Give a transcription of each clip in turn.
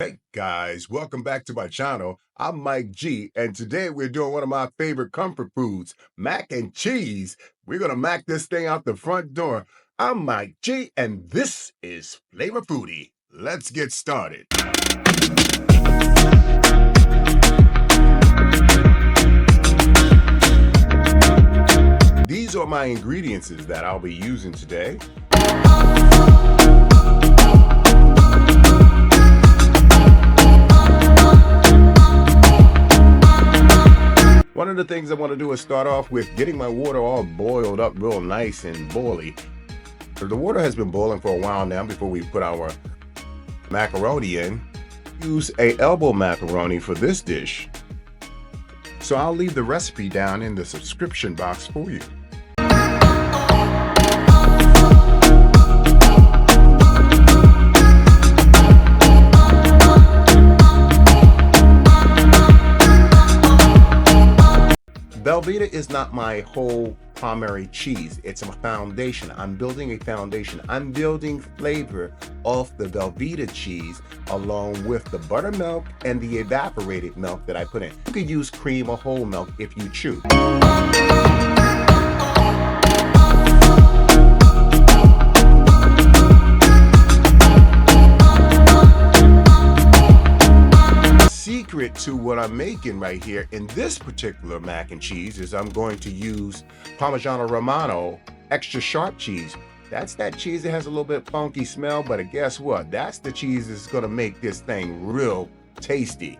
Hey guys, welcome back to my channel. I'm Mike G, and today we're doing one of my favorite comfort foods, mac and cheese. We're gonna mac this thing out the front door. I'm Mike G, and this is Flavor Foodie. Let's get started. These are my ingredients that I'll be using today. One of the things I want to do is start off with getting my water all boiled up real nice and boily. The water has been boiling for a while now before we put our macaroni in. Use a elbow macaroni for this dish. So I'll leave the recipe down in the subscription box for you. Velveeta is not my whole primary cheese. It's a foundation. I'm building a foundation. I'm building flavor off the Velveeta cheese along with the buttermilk and the evaporated milk that I put in. You could use cream or whole milk if you choose. Secret to what I'm making right here in this particular mac and cheese is I'm going to use Parmesan Romano extra sharp cheese. That's that cheese that has a little bit funky smell, but guess what? That's the cheese that's going to make this thing real tasty.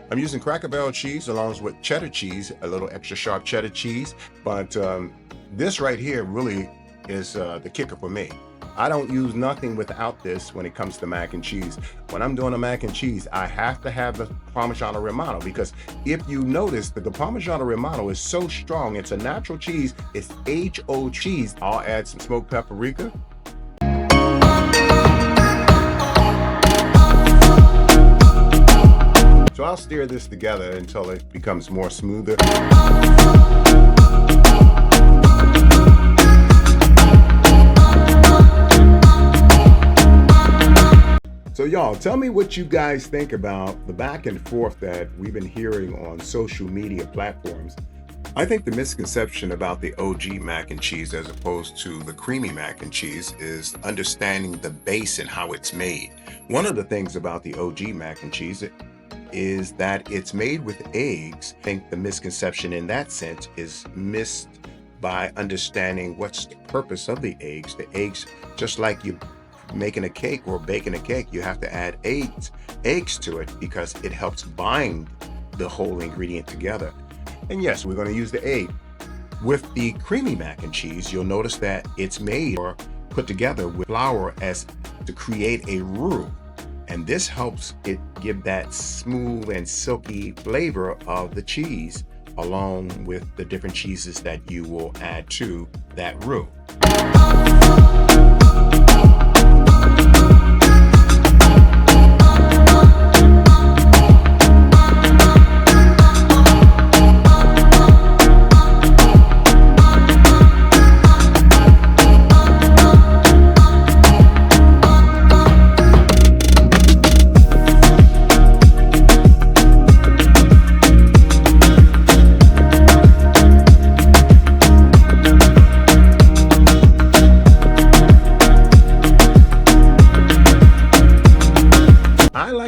I'm using Cracker Barrel cheese along with cheddar cheese, a little extra sharp cheddar cheese, but this right here really is the kicker for me. I don't use nothing without this when it comes to mac and cheese. When I'm doing a mac and cheese, I have to have the Parmesan Romano, because if you notice that the Parmesan Romano is so strong, it's a natural cheese, it's HO cheese. I'll add some smoked paprika. So I'll stir this together until it becomes more smoother. So y'all, tell me what you guys think about the back and forth that we've been hearing on social media platforms. I think the misconception about the OG mac and cheese as opposed to the creamy mac and cheese is understanding the base and how it's made. One of the things about the OG mac and cheese is that it's made with eggs. I think the misconception in that sense is missed by understanding what's the purpose of the eggs. The eggs, just like you making a cake or baking a cake, you have to add eggs to it because it helps bind the whole ingredient together. And yes, we're going to use the egg. With the creamy mac and cheese, you'll notice that it's made or put together with flour as to create a roux. And this helps it give that smooth and silky flavor of the cheese along with the different cheeses that you will add to that roux.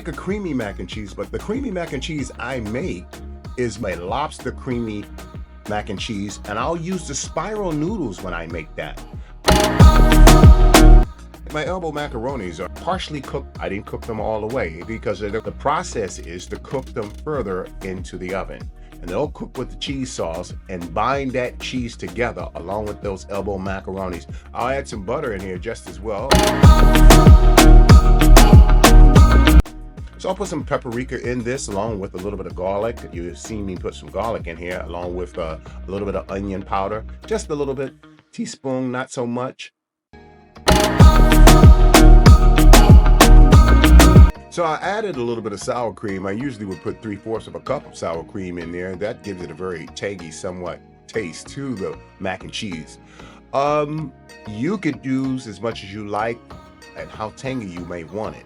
A creamy mac and cheese, but the creamy mac and cheese I make is my lobster creamy mac and cheese, and I'll use the spiral noodles when I make that. My elbow macaronis are partially cooked. I didn't cook them all the way because the process is to cook them further into the oven, and they'll cook with the cheese sauce and bind that cheese together along with those elbow macaronis. I'll add some butter in here just as well. So I'll put some paprika in this along with a little bit of garlic. You've seen me put some garlic in here along with a little bit of onion powder. Just a little bit, teaspoon, not so much. So I added a little bit of sour cream. I usually would put 3/4 of a cup of sour cream in there. That gives it a very tangy, somewhat taste to the mac and cheese. You could use as much as you like. and how tangy you may want it.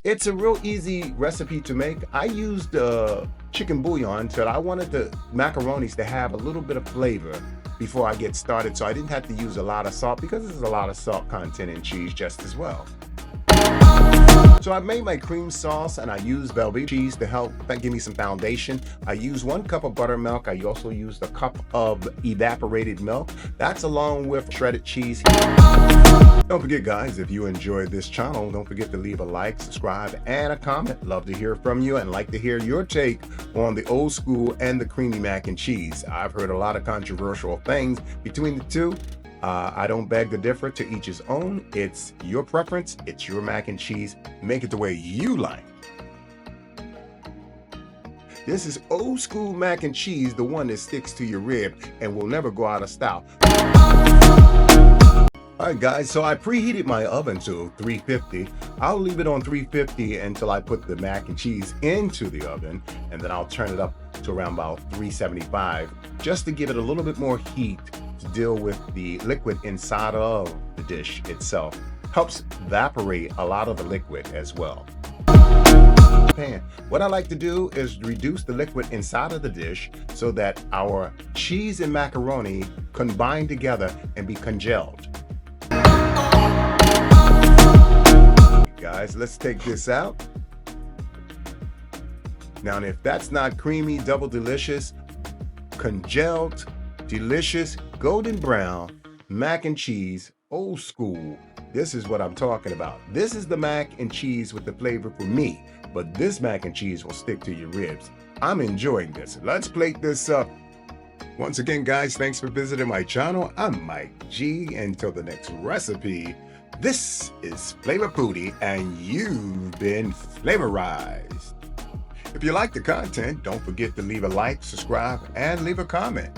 It's a real easy recipe to make. I used chicken bouillon, so I wanted the macaronis to have a little bit of flavor before I get started, so I didn't have to use a lot of salt because there's a lot of salt content in cheese just as well. So I made my cream sauce and I used Velveeta cheese to help give me some foundation. I used 1 cup of buttermilk. I also used a cup of evaporated milk. That's along with shredded cheese. Don't forget, guys, if you enjoyed this channel, don't forget to leave a like, subscribe, and a comment. Love to hear from you and like to hear your take on the old school and the creamy mac and cheese. I've heard a lot of controversial things between the two. I don't beg to differ, to each his own. It's your preference, it's your mac and cheese. Make it the way you like. This is old school mac and cheese, the one that sticks to your rib and will never go out of style. Alright guys, so I preheated my oven to 350. I'll leave it on 350 until I put the mac and cheese into the oven, and then I'll turn it up to around about 375 just to give it a little bit more heat to deal with the liquid inside of the dish itself. Helps evaporate a lot of the liquid as well. What I like to do is reduce the liquid inside of the dish so that our cheese and macaroni combine together and be congealed. Guys, let's take this out. Now, if that's not creamy, double delicious, congealed, delicious, golden brown mac and cheese, old school, this is what I'm talking about. This is the mac and cheese with the flavor for me, but this mac and cheese will stick to your ribs. I'm enjoying this. Let's plate this up. Once again, guys, thanks for visiting my channel. I'm Mike G. Until the next recipe, this is Flavor Foodie, and you've been flavorized. If you like the content, don't forget to leave a like, subscribe, and leave a comment.